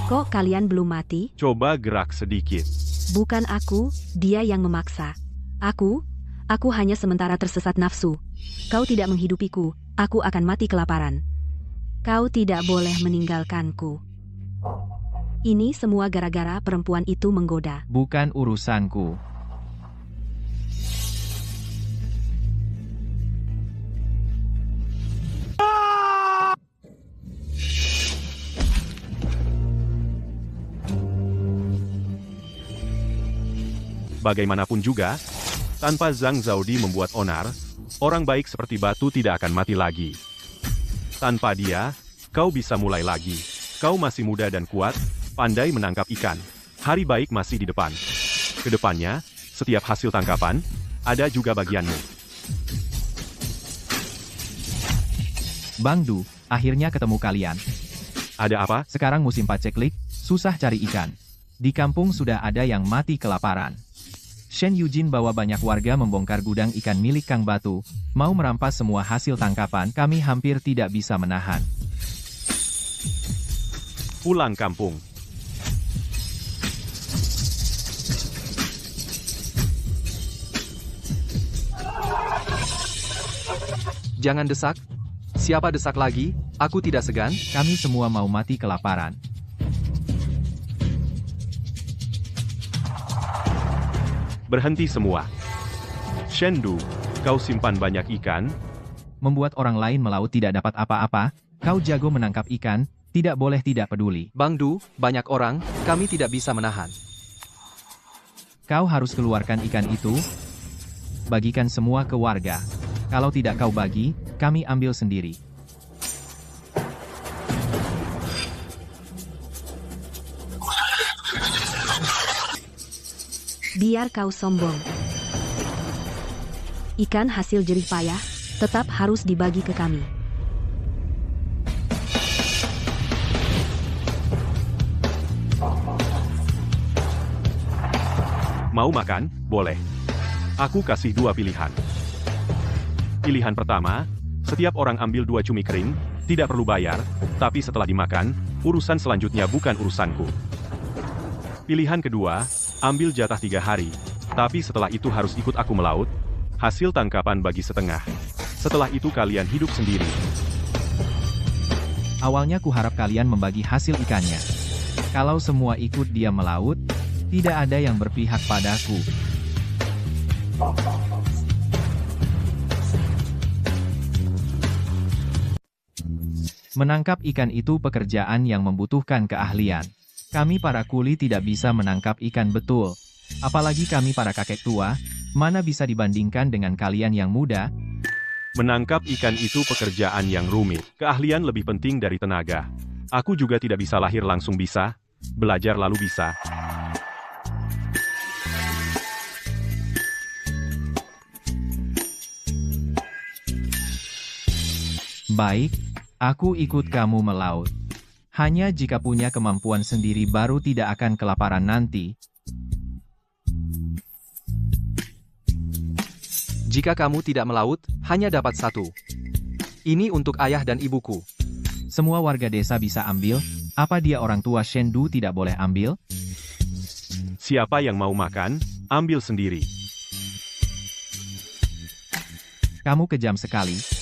Kok kalian belum mati? Coba gerak sedikit. Bukan aku, dia yang memaksa. Aku hanya sementara tersesat nafsu. Kau tidak menghidupiku, aku akan mati kelaparan. Kau tidak boleh meninggalkanku. Ini semua gara-gara perempuan itu menggoda. Bukan urusanku. Bagaimanapun juga, tanpa Zhang Zaudi membuat onar, orang baik seperti batu tidak akan mati lagi. Tanpa dia, kau bisa mulai lagi. Kau masih muda dan kuat, pandai menangkap ikan. Hari baik masih di depan. Kedepannya, setiap hasil tangkapan, ada juga bagianmu. Bang Du, akhirnya ketemu kalian. Ada apa? Sekarang musim paceklik, susah cari ikan. Di kampung sudah ada yang mati kelaparan. Shen Yujin bawa banyak warga membongkar gudang ikan milik Kang Batu, mau merampas semua hasil tangkapan, kami hampir tidak bisa menahan. Pulang kampung. Jangan desak. Siapa desak lagi? Aku tidak segan. Kami semua mau mati kelaparan. Berhenti semua. Shendu, kau simpan banyak ikan? Membuat orang lain melaut tidak dapat apa-apa, kau jago menangkap ikan, tidak boleh tidak peduli. Bang Du, banyak orang, kami tidak bisa menahan. Kau harus keluarkan ikan itu, bagikan semua ke warga. Kalau tidak kau bagi, kami ambil sendiri. Biar kau sombong. Ikan hasil jerih payah, tetap harus dibagi ke kami. Mau makan? Boleh. Aku kasih dua pilihan. Pilihan pertama, setiap orang ambil 2 cumi kering, tidak perlu bayar, tapi setelah dimakan, urusan selanjutnya bukan urusanku. Pilihan kedua, ambil jatah 3 hari, tapi setelah itu harus ikut aku melaut, hasil tangkapan bagi setengah. Setelah itu kalian hidup sendiri. Awalnya kuharap kalian membagi hasil ikannya. Kalau semua ikut dia melaut, tidak ada yang berpihak padaku. Menangkap ikan itu pekerjaan yang membutuhkan keahlian. Kami para kuli tidak bisa menangkap ikan betul. Apalagi kami para kakek tua, mana bisa dibandingkan dengan kalian yang muda? Menangkap ikan itu pekerjaan yang rumit. Keahlian lebih penting dari tenaga. Aku juga tidak bisa lahir langsung bisa, belajar lalu bisa. Baik, aku ikut kamu melaut. Hanya jika punya kemampuan sendiri baru tidak akan kelaparan nanti. Jika kamu tidak melaut, hanya dapat 1. Ini untuk ayah dan ibuku. Semua warga desa bisa ambil, apa dia orang tua Shendu tidak boleh ambil? Siapa yang mau makan, ambil sendiri. Kamu kejam sekali.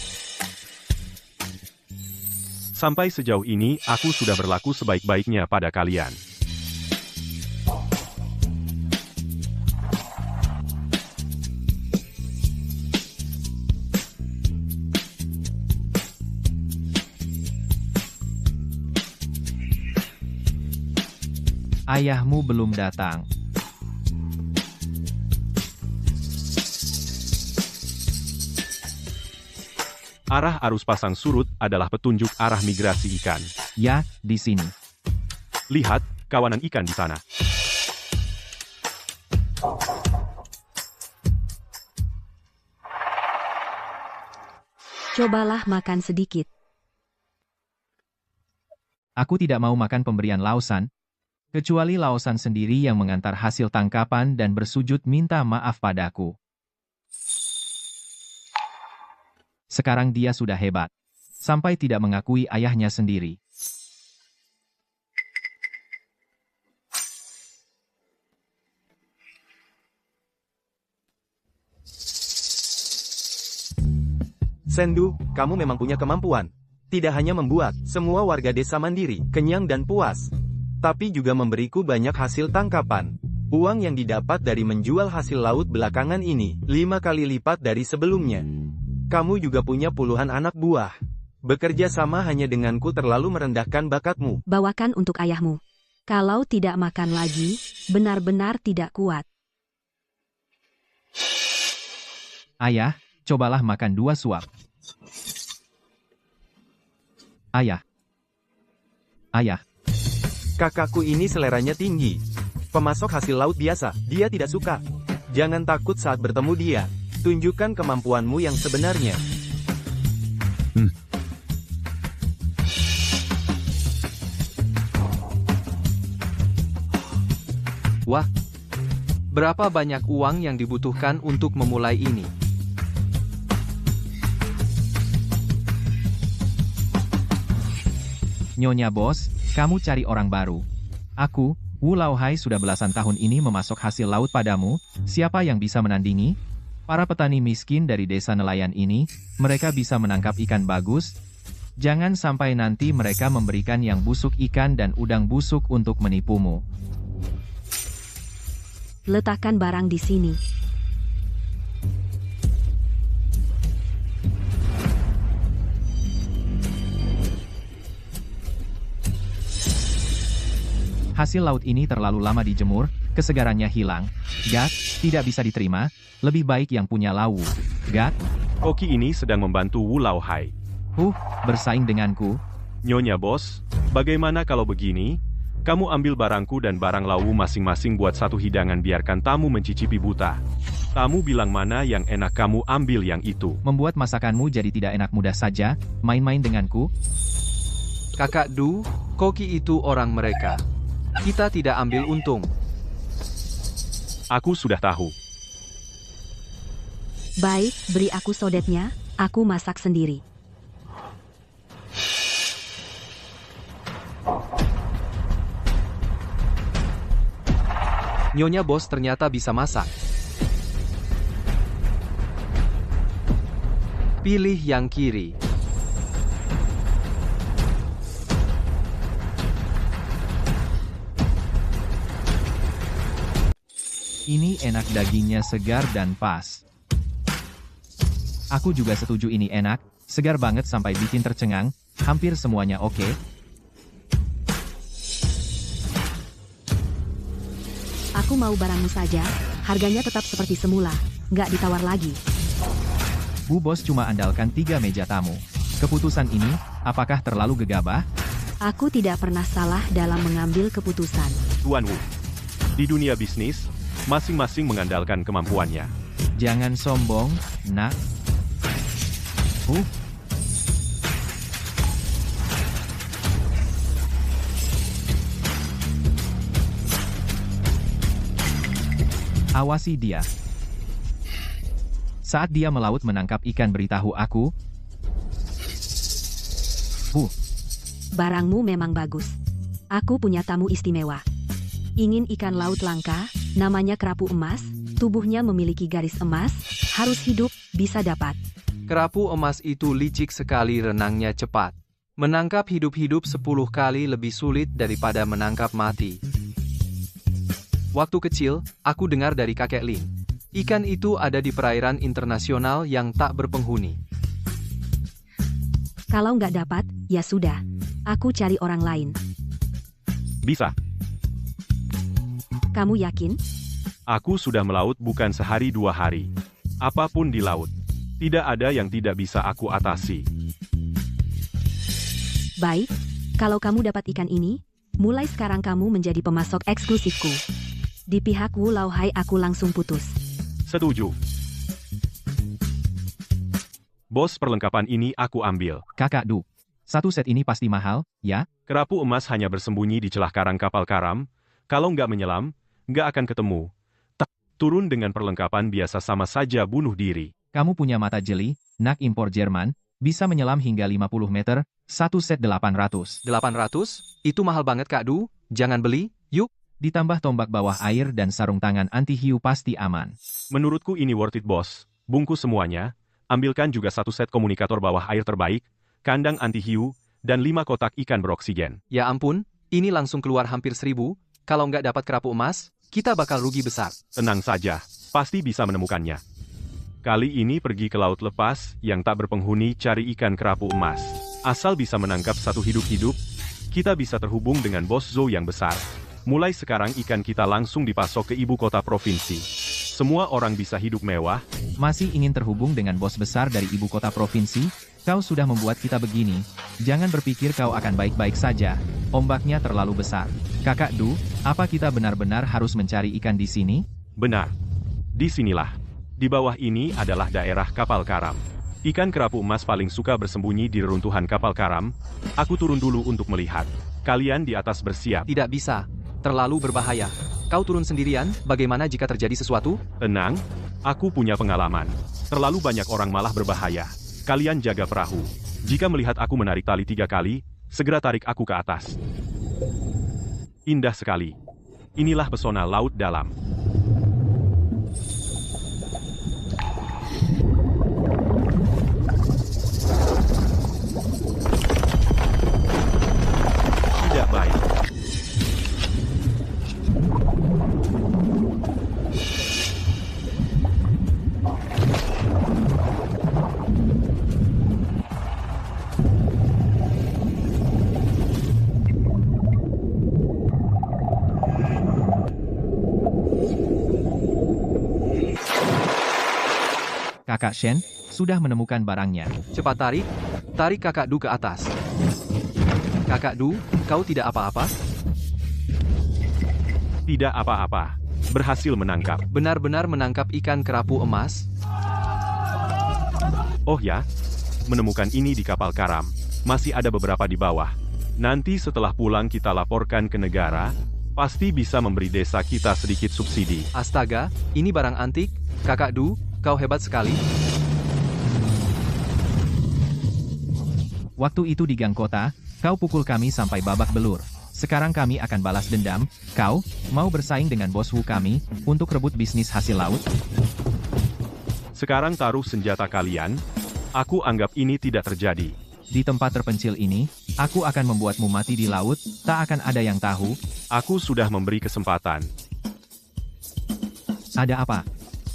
Sampai sejauh ini, aku sudah berlaku sebaik-baiknya pada kalian. Ayahmu belum datang. Arah arus pasang surut adalah petunjuk arah migrasi ikan. Ya, di sini. Lihat, kawanan ikan di sana. Cobalah makan sedikit. Aku tidak mau makan pemberian Lausan, kecuali Lausan sendiri yang mengantar hasil tangkapan dan bersujud minta maaf padaku. Sekarang dia sudah hebat, sampai tidak mengakui ayahnya sendiri. Sendu, kamu memang punya kemampuan. Tidak hanya membuat semua warga desa mandiri, kenyang dan puas, tapi juga memberiku banyak hasil tangkapan. Uang yang didapat dari menjual hasil laut belakangan ini, 5 kali lipat dari sebelumnya. Kamu juga punya puluhan anak buah. Bekerja sama hanya denganku terlalu merendahkan bakatmu. Bawakan untuk ayahmu. Kalau tidak makan lagi, benar-benar tidak kuat. Ayah, cobalah makan 2 suap. Ayah. Ayah. Kakakku ini seleranya tinggi. Pemasok hasil laut biasa, dia tidak suka. Jangan takut saat bertemu dia. Tunjukkan kemampuanmu yang sebenarnya. Wah, berapa banyak uang yang dibutuhkan untuk memulai ini? Nyonya bos, kamu cari orang baru. Aku, Wu Laohai sudah belasan tahun ini memasok hasil laut padamu, siapa yang bisa menandingi? Para petani miskin dari desa nelayan ini, mereka bisa menangkap ikan bagus. Jangan sampai nanti mereka memberikan yang busuk ikan dan udang busuk untuk menipumu. Letakkan barang di sini. Hasil laut ini terlalu lama dijemur, kesegarannya hilang. Gak, tidak bisa diterima, lebih baik yang punya lawu. Gak, Koki ini sedang membantu Wu Laohai. bersaing denganku. Nyonya bos, bagaimana kalau begini? Kamu ambil barangku dan barang Lawu masing-masing buat satu hidangan, biarkan tamu mencicipi buta. Tamu bilang mana yang enak, kamu ambil yang itu. Membuat masakanmu jadi tidak enak mudah saja, main-main denganku. Kakak Du, Koki itu orang mereka. Kita tidak ambil untung. Aku sudah tahu. Baik, beri aku sodetnya, aku masak sendiri. Nyonya bos ternyata bisa masak. Pilih yang kiri. Ini enak, dagingnya segar dan pas. Aku juga setuju, ini enak, segar banget sampai bikin tercengang, hampir semuanya oke. Aku mau barangmu saja, harganya tetap seperti semula, nggak ditawar lagi. Bu bos cuma andalkan 3 meja tamu. Keputusan ini, apakah terlalu gegabah? Aku tidak pernah salah dalam mengambil keputusan. Tuan Wu, di dunia bisnis, masing-masing mengandalkan kemampuannya. Jangan sombong, nak. Awasi dia. Saat dia melaut menangkap ikan, beritahu aku. Barangmu memang bagus. Aku punya tamu istimewa. Ingin ikan laut langka, namanya kerapu emas, tubuhnya memiliki garis emas, harus hidup, bisa dapat. Kerapu emas itu licik sekali, renangnya cepat. Menangkap hidup-hidup 10 kali lebih sulit daripada menangkap mati. Waktu kecil, aku dengar dari kakek Lin. Ikan itu ada di perairan internasional yang tak berpenghuni. Kalau nggak dapat, ya sudah. Aku cari orang lain. Bisa. Kamu yakin? Aku sudah melaut bukan sehari 2 hari. Apapun di laut, tidak ada yang tidak bisa aku atasi. Baik, kalau kamu dapat ikan ini, mulai sekarang kamu menjadi pemasok eksklusifku. Di pihak Wu Laohai aku langsung putus. Setuju. Bos, perlengkapan ini aku ambil. Kakak Du, satu set ini pasti mahal, ya? Kerapu emas hanya bersembunyi di celah karang kapal karam. Kalau nggak menyelam, nggak akan ketemu. Turun dengan perlengkapan biasa sama saja bunuh diri. Kamu punya mata jeli, nak impor Jerman, bisa menyelam hingga 50 meter, satu set 800. 800? Itu mahal banget Kak Du, jangan beli, yuk. Ditambah tombak bawah air dan sarung tangan anti-hiu pasti aman. Menurutku ini worth it bos. Bungkus semuanya, ambilkan juga 1 set komunikator bawah air terbaik, kandang anti-hiu, dan 5 kotak ikan beroksigen. Ya ampun, ini langsung keluar hampir 1000, kalau nggak dapat kerapu emas, kita bakal rugi besar. Tenang saja, pasti bisa menemukannya. Kali ini pergi ke laut lepas yang tak berpenghuni cari ikan kerapu emas. Asal bisa menangkap satu hidup-hidup, kita bisa terhubung dengan bos zoo yang besar. Mulai sekarang ikan kita langsung dipasok ke ibu kota provinsi. Semua orang bisa hidup mewah. Masih ingin terhubung dengan bos besar dari ibu kota provinsi? Kau sudah membuat kita begini. Jangan berpikir kau akan baik-baik saja. Ombaknya terlalu besar. Kakak Du, apa kita benar-benar harus mencari ikan di sini? Benar. Disinilah. Di bawah ini adalah daerah kapal karam. Ikan kerapu emas paling suka bersembunyi di reruntuhan kapal karam. Aku turun dulu untuk melihat. Kalian di atas bersiap. Tidak bisa. Terlalu berbahaya. Kau turun sendirian, bagaimana jika terjadi sesuatu? Tenang, aku punya pengalaman. Terlalu banyak orang malah berbahaya. Kalian jaga perahu. Jika melihat aku menarik tali 3 kali, segera tarik aku ke atas. Indah sekali. Inilah pesona laut dalam. Tidak baik. Kakak Shen, sudah menemukan barangnya. Cepat tarik. Tarik Kakak Du ke atas. Kakak Du, kau tidak apa-apa? Tidak apa-apa. Berhasil menangkap. Benar-benar menangkap ikan kerapu emas? Oh ya, menemukan ini di kapal karam. Masih ada beberapa di bawah. Nanti setelah pulang kita laporkan ke negara, pasti bisa memberi desa kita sedikit subsidi. Astaga, ini barang antik. Kakak Du, kau hebat sekali. Waktu itu di gang kota, kau pukul kami sampai babak belur. Sekarang kami akan balas dendam. Kau mau bersaing dengan bos Wu kami untuk rebut bisnis hasil laut? Sekarang taruh senjata kalian. Aku anggap ini tidak terjadi. Di tempat terpencil ini, aku akan membuatmu mati di laut, tak akan ada yang tahu. Aku sudah memberi kesempatan. Ada apa?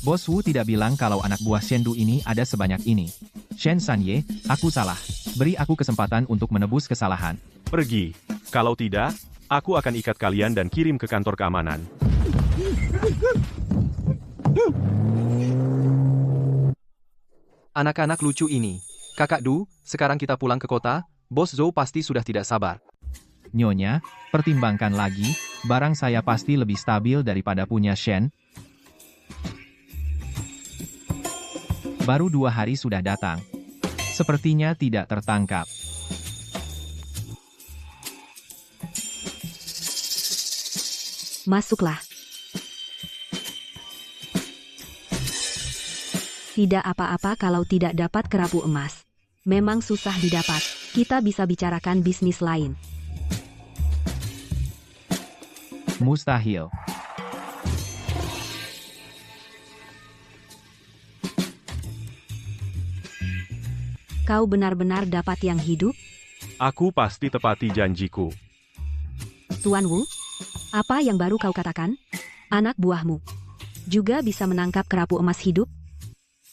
Bos Wu tidak bilang kalau anak buah Shendu ini ada sebanyak ini. Shen Sanye, aku salah. Beri aku kesempatan untuk menebus kesalahan. Pergi. Kalau tidak, aku akan ikat kalian dan kirim ke kantor keamanan. Anak-anak lucu ini. Kakak Du, sekarang kita pulang ke kota, bos Zhou pasti sudah tidak sabar. Nyonya, pertimbangkan lagi, barang saya pasti lebih stabil daripada punya Shen. Baru 2 hari sudah datang. Sepertinya tidak tertangkap. Masuklah. Tidak apa-apa kalau tidak dapat kerapu emas. Memang susah didapat. Kita bisa bicarakan bisnis lain. Mustahil. Kau benar-benar dapat yang hidup? Aku pasti tepati janjiku. Tuan Wu? Apa yang baru kau katakan? Anak buahmu juga bisa menangkap kerapu emas hidup?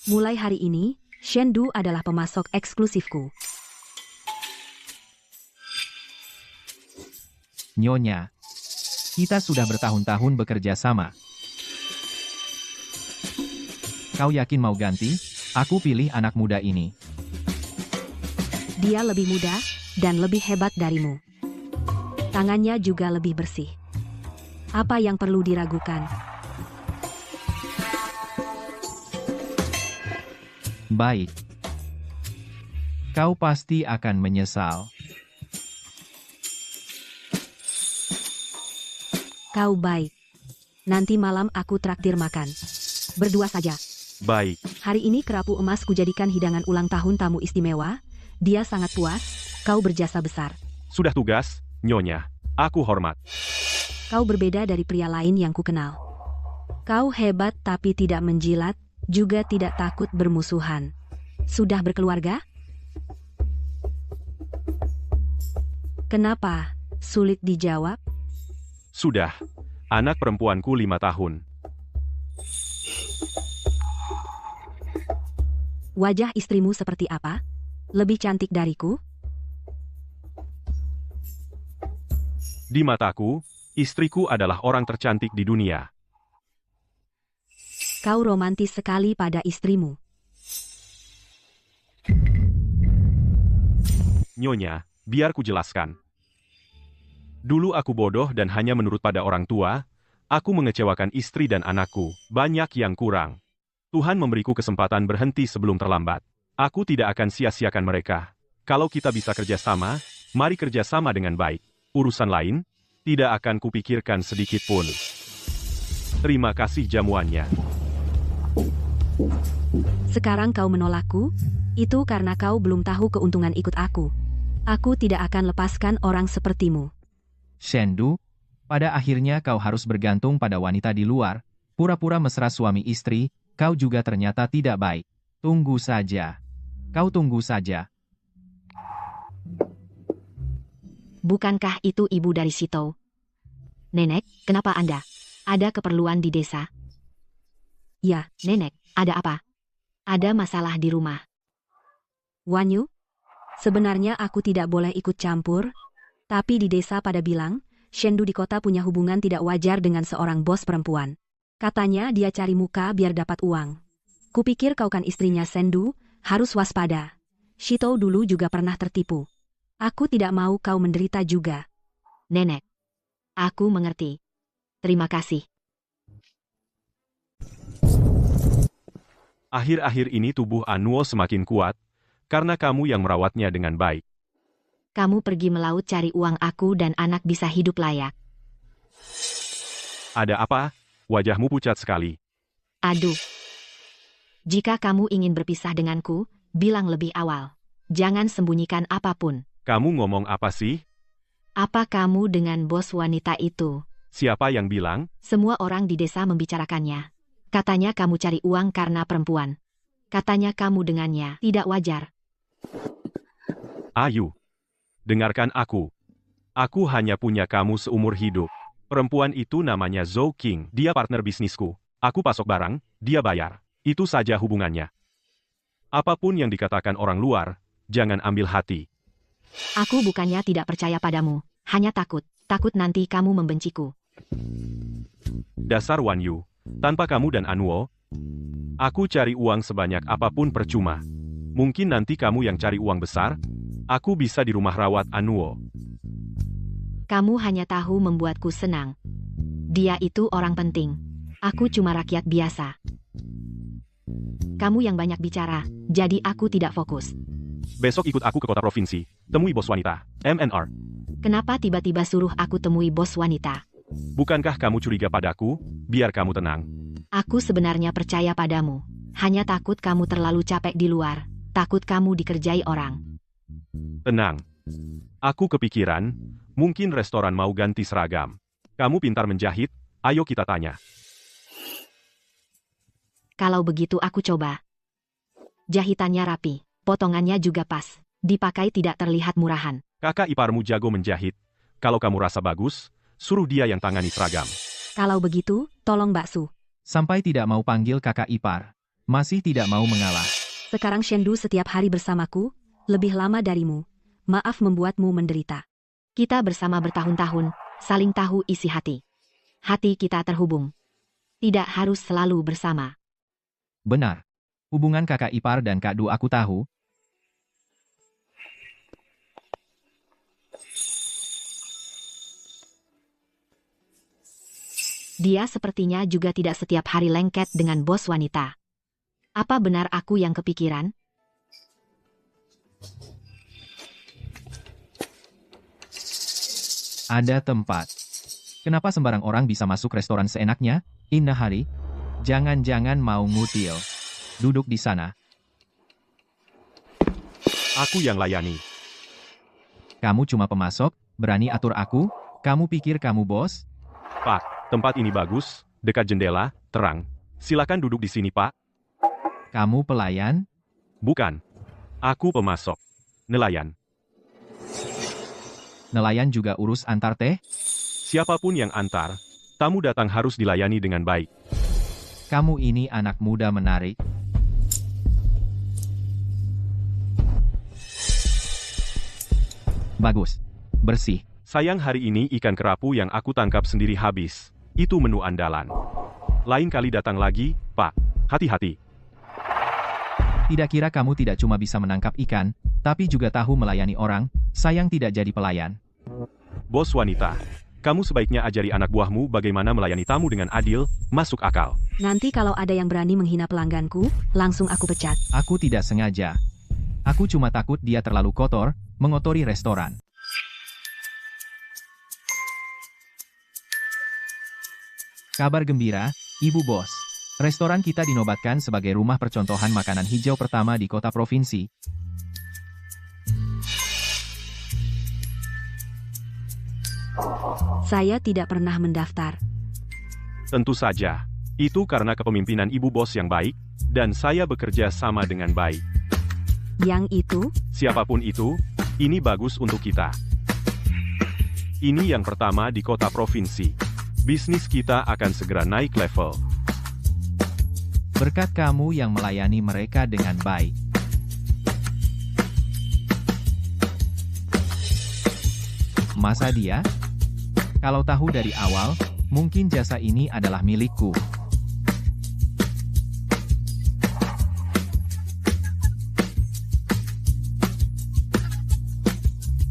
Mulai hari ini, Shendu adalah pemasok eksklusifku. Nyonya, kita sudah bertahun-tahun bekerja sama. Kau yakin mau ganti? Aku pilih anak muda ini. Dia lebih muda dan lebih hebat darimu. Tangannya juga lebih bersih. Apa yang perlu diragukan? Baik. Kau pasti akan menyesal. Kau baik. Nanti malam aku traktir makan. Berdua saja. Baik. Hari ini kerapu emas kujadikan hidangan ulang tahun tamu istimewa. Dia sangat puas. Kau berjasa besar. Sudah tugas, Nyonya. Aku hormat. Kau berbeda dari pria lain yang kukenal. Kau hebat tapi tidak menjilat, juga tidak takut bermusuhan. Sudah berkeluarga? Kenapa? Sulit dijawab. Sudah. Anak perempuanku 5 tahun. Wajah istrimu seperti apa? Lebih cantik dariku? Di mataku, istriku adalah orang tercantik di dunia. Kau romantis sekali pada istrimu. Nyonya, biar ku jelaskan. Dulu aku bodoh dan hanya menurut pada orang tua. Aku mengecewakan istri dan anakku. Banyak yang kurang. Tuhan memberiku kesempatan berhenti sebelum terlambat. Aku tidak akan sia-siakan mereka. Kalau kita bisa kerjasama, mari kerjasama dengan baik. Urusan lain, tidak akan kupikirkan sedikit pun. Terima kasih jamuannya. Sekarang kau menolakku? Itu karena kau belum tahu keuntungan ikut aku. Aku tidak akan lepaskan orang sepertimu. Shendu, pada akhirnya kau harus bergantung pada wanita di luar. Pura-pura mesra suami istri, kau juga ternyata tidak baik. Tunggu saja. Kau tunggu saja. Bukankah itu ibu dari Shito? Nenek, kenapa Anda? Ada keperluan di desa? Ya, Nenek, ada apa? Ada masalah di rumah. Wanyu, sebenarnya aku tidak boleh ikut campur, tapi di desa pada bilang, Shendu di kota punya hubungan tidak wajar dengan seorang bos perempuan. Katanya dia cari muka biar dapat uang. Kupikir kau kan istrinya Shendu, harus waspada. Shito dulu juga pernah tertipu. Aku tidak mau kau menderita juga. Nenek, aku mengerti. Terima kasih. Akhir-akhir ini tubuh Anuo semakin kuat, karena kamu yang merawatnya dengan baik. Kamu pergi melaut cari uang aku dan anak bisa hidup layak. Ada apa? Wajahmu pucat sekali. Aduh. Jika kamu ingin berpisah denganku, bilang lebih awal. Jangan sembunyikan apapun. Kamu ngomong apa sih? Apa kamu dengan bos wanita itu? Siapa yang bilang? Semua orang di desa membicarakannya. Katanya kamu cari uang karena perempuan. Katanya kamu dengannya tidak wajar. Ayu. Dengarkan aku. Aku hanya punya kamu seumur hidup. Perempuan itu namanya Zhou Qing. Dia partner bisnisku. Aku pasok barang, dia bayar. Itu saja hubungannya. Apapun yang dikatakan orang luar, jangan ambil hati. Aku bukannya tidak percaya padamu. Hanya takut nanti kamu membenciku. Dasar Wanyu. Tanpa kamu dan Anuo, aku cari uang sebanyak apapun percuma. Mungkin nanti kamu yang cari uang besar, aku bisa di rumah rawat Anuo. Kamu hanya tahu membuatku senang. Dia itu orang penting. Aku cuma rakyat biasa. Kamu yang banyak bicara, jadi aku tidak fokus. Besok ikut aku ke kota provinsi, temui bos wanita, MNR. Kenapa tiba-tiba suruh aku temui bos wanita? Bukankah kamu curiga padaku? Biar kamu tenang. Aku sebenarnya percaya padamu. Hanya takut kamu terlalu capek di luar. Takut kamu dikerjai orang. Tenang. Aku kepikiran, mungkin restoran mau ganti seragam. Kamu pintar menjahit, ayo kita tanya. Kalau begitu aku coba. Jahitannya rapi, potongannya juga pas. Dipakai tidak terlihat murahan. Kakak iparmu jago menjahit. Kalau kamu rasa bagus, suruh dia yang tangani seragam. Kalau begitu, tolong Mbak Su. Sampai tidak mau panggil kakak ipar. Masih tidak mau mengalah. Sekarang Shendu setiap hari bersamaku, lebih lama darimu. Maaf membuatmu menderita. Kita bersama bertahun-tahun, saling tahu isi hati. Hati kita terhubung. Tidak harus selalu bersama. Benar. Hubungan kakak ipar dan kak Du aku tahu. Dia sepertinya juga tidak setiap hari lengket dengan bos wanita. Apa benar aku yang kepikiran? Ada tempat. Kenapa sembarang orang bisa masuk restoran seenaknya? Indah hari. Jangan-jangan mau ngutil. Duduk di sana. Aku yang layani. Kamu cuma pemasok, berani atur aku? Kamu pikir kamu bos? Pak, tempat ini bagus, dekat jendela, terang. Silakan duduk di sini, Pak. Kamu pelayan? Bukan. Aku pemasok. Nelayan. Nelayan juga urus antar teh? Siapapun yang antar, tamu datang harus dilayani dengan baik. Kamu ini anak muda menarik. Bagus. Bersih. Sayang hari ini ikan kerapu yang aku tangkap sendiri habis. Itu menu andalan. Lain kali datang lagi, Pak. Hati-hati. Tidak kira kamu tidak cuma bisa menangkap ikan, tapi juga tahu melayani orang, sayang tidak jadi pelayan. Bos wanita, kamu sebaiknya ajari anak buahmu bagaimana melayani tamu dengan adil, masuk akal. Nanti kalau ada yang berani menghina pelangganku, langsung aku pecat. Aku tidak sengaja. Aku cuma takut dia terlalu kotor, mengotori restoran. Kabar gembira, Ibu Bos. Restoran kita dinobatkan sebagai rumah percontohan makanan hijau pertama di kota provinsi. Saya tidak pernah mendaftar. Tentu saja. Itu karena kepemimpinan Ibu Bos yang baik, dan saya bekerja sama dengan baik. Yang itu, Siapapun itu, ini bagus untuk kita. Ini yang pertama di kota provinsi. Bisnis kita akan segera naik level. Berkat kamu yang melayani mereka dengan baik. Masa dia? Kalau tahu dari awal, mungkin jasa ini adalah milikku.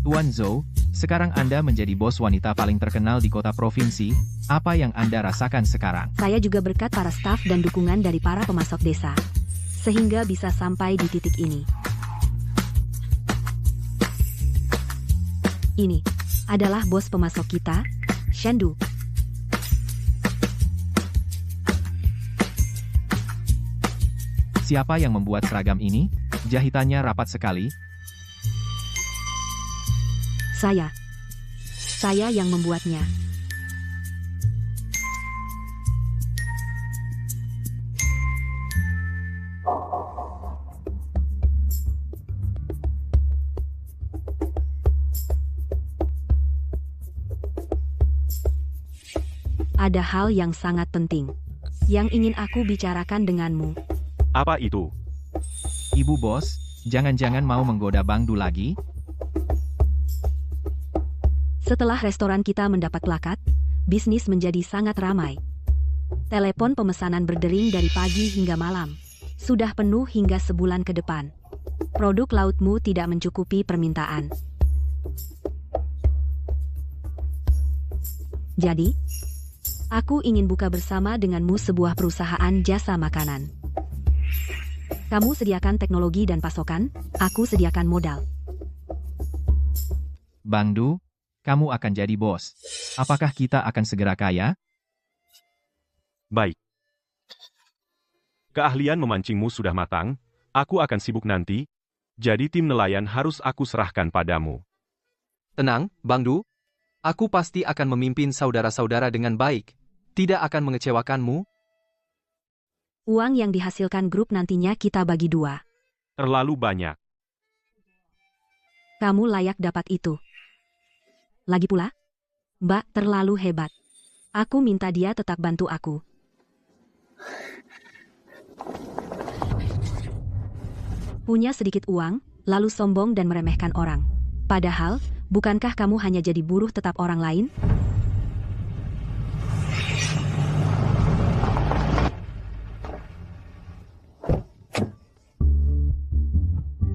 Tuan Zhou, sekarang Anda menjadi bos wanita paling terkenal di kota provinsi. Apa yang Anda rasakan sekarang? saya juga berkat para staf dan dukungan dari para pemasok desa. Sehingga bisa sampai di titik ini. Ini adalah bos pemasok kita, Shendu. Siapa yang membuat seragam ini? Jahitannya rapat sekali. Saya yang membuatnya. Ada hal yang sangat penting yang ingin aku bicarakan denganmu. Apa itu? Ibu Bos, jangan-jangan mau menggoda Bang Du lagi? Setelah restoran kita mendapat plakat, bisnis menjadi sangat ramai. Telepon pemesanan berdering dari pagi hingga malam. Sudah penuh hingga sebulan ke depan. Produk lautmu tidak mencukupi permintaan. Jadi, aku ingin buka bersama denganmu sebuah perusahaan jasa makanan. Kamu sediakan teknologi dan pasokan, aku sediakan modal. Bang Du, kamu akan jadi bos. Apakah kita akan segera kaya? Baik. Keahlian memancingmu sudah matang, aku akan sibuk nanti, jadi tim nelayan harus aku serahkan padamu. Tenang, Bang Du. Aku pasti akan memimpin saudara-saudara dengan baik. Tidak akan mengecewakanmu. Uang yang dihasilkan grup nantinya kita bagi 2. Terlalu banyak. Kamu layak dapat itu. Lagi pula, Mbak terlalu hebat. Aku minta dia tetap bantu aku. Punya sedikit uang, lalu sombong dan meremehkan orang. Padahal, bukankah kamu hanya jadi buruh tetap orang lain?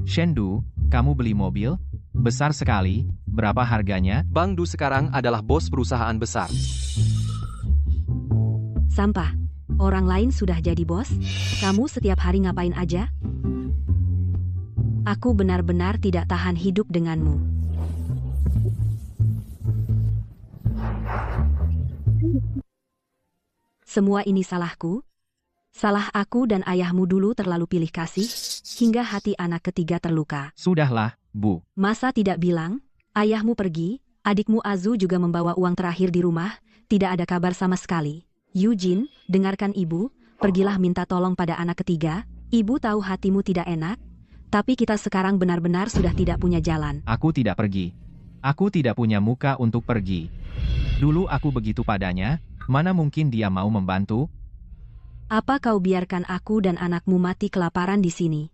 Shendu, kamu beli mobil? Besar sekali, berapa harganya? Bang Du sekarang adalah bos perusahaan besar. Sampah. Orang lain sudah jadi bos, kamu setiap hari ngapain aja? Aku benar-benar tidak tahan hidup denganmu. Semua ini salahku. Salah aku dan ayahmu dulu terlalu pilih kasih, hingga hati anak ketiga terluka. Sudahlah, Bu. Masa tidak bilang, ayahmu pergi, adikmu Azu juga membawa uang terakhir di rumah, tidak ada kabar sama sekali. Eugene, dengarkan ibu, pergilah minta tolong pada anak ketiga, ibu tahu hatimu tidak enak, Tapi kita sekarang benar-benar sudah tidak punya jalan. Aku tidak pergi. Aku tidak punya muka untuk pergi. Dulu aku begitu padanya, mana mungkin dia mau membantu? Apa kau biarkan aku dan anakmu mati kelaparan di sini?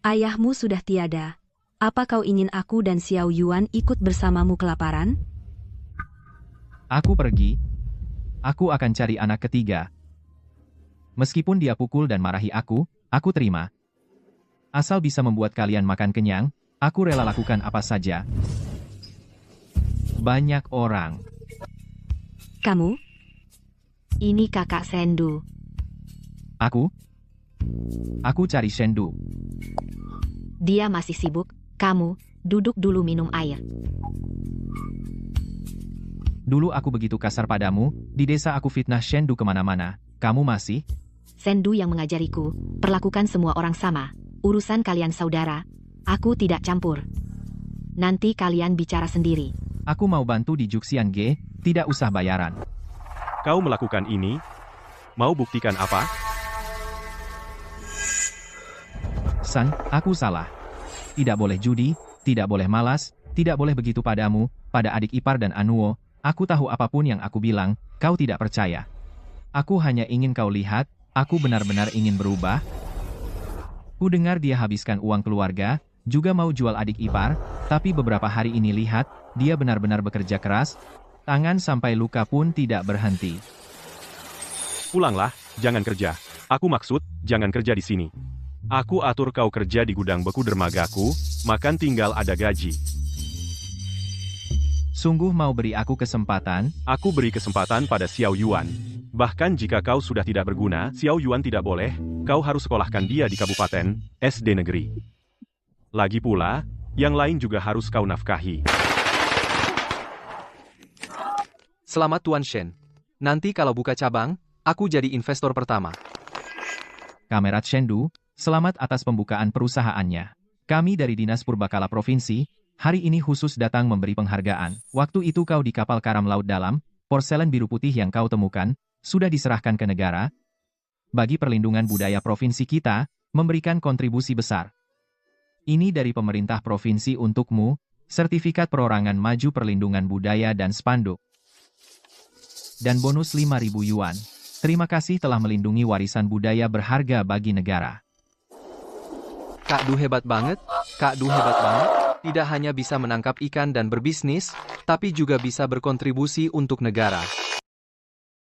Ayahmu sudah tiada. Apa kau ingin aku dan Xiao Yuan ikut bersamamu kelaparan? Aku pergi. Aku akan cari anak ketiga. Meskipun dia pukul dan marahi aku terima. Asal bisa membuat kalian makan kenyang, aku rela lakukan apa saja. Banyak orang. Kamu? Ini kakak Sendu. Aku cari Shendu. Dia masih sibuk. Kamu, duduk dulu minum air. Dulu aku begitu kasar padamu, di desa aku fitnah Shendu kemana-mana. Kamu masih? Sendu yang mengajariku, perlakukan semua orang sama. Urusan kalian saudara, aku tidak campur. Nanti kalian bicara sendiri. Aku mau bantu di Juxian Ge, tidak usah bayaran. Kau melakukan ini? Mau buktikan apa? San, aku salah. Tidak boleh judi, tidak boleh malas, tidak boleh begitu padamu, pada adik ipar dan Anuo. Aku tahu apapun yang aku bilang, kau tidak percaya. Aku hanya ingin kau lihat, aku benar-benar ingin berubah. Ku dengar dia habiskan uang keluarga, juga mau jual adik ipar, tapi beberapa hari ini lihat, dia benar-benar bekerja keras, tangan sampai luka pun tidak berhenti. Pulanglah, jangan kerja. Aku maksud, jangan kerja di sini. Aku atur kau kerja di gudang beku dermagaku, makan tinggal ada gaji. Sungguh mau beri aku kesempatan? Aku beri kesempatan pada Xiao Yuan. Bahkan jika kau sudah tidak berguna, Xiao Yuan tidak boleh, kau harus sekolahkan dia di kabupaten, SD negeri. Lagi pula, yang lain juga harus kau nafkahi. Selamat Tuan Shen. Nanti kalau buka cabang, aku jadi investor pertama. Kamerat Shendu, selamat atas pembukaan perusahaannya. Kami dari Dinas Purbakala Provinsi, hari ini khusus datang memberi penghargaan. Waktu itu kau di kapal karam laut dalam, porselen biru putih yang kau temukan, sudah diserahkan ke negara. Bagi perlindungan budaya provinsi kita, memberikan kontribusi besar. Ini dari pemerintah provinsi untukmu, sertifikat perorangan maju perlindungan budaya dan spanduk. Dan bonus 5.000 yuan. Terima kasih telah melindungi warisan budaya berharga bagi negara. Kak Du hebat banget, Kak Du hebat banget. Tidak hanya bisa menangkap ikan dan berbisnis, tapi juga bisa berkontribusi untuk negara.